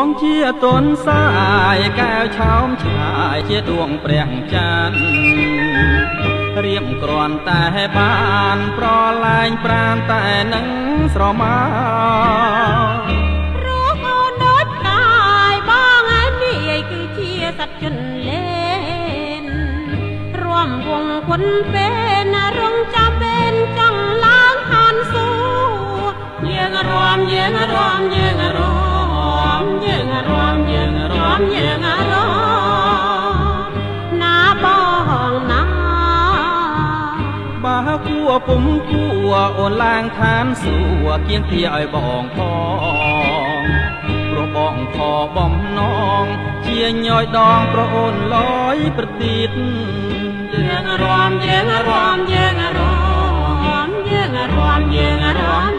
ងជាតនសាយកែវឆោមឆាយជាដួងព្រះច័ន្ទរៀបគ្រាន់តែបានប្រឡាញប្រានតែនឹងស្រមារូបអូនដូចកាយបងឯនេះគឺជាសត្វជនលេនរួមវងគុនពេលរងចាំពេលចង់ឡើងហានសួរយើងរួមយើងរួមយើងរួមយើងរួមយើងរួមយើងរួមណាបងណាបើគួពុំគួអូនឡើងឋានសួគ៌គៀងទាឲ្យបងផងព្រោះបងខបំណងជាញយដងប្រអូនលយប្រទីតយើងរួមយើងរួមយើងរួមយើងរួមយើងរួម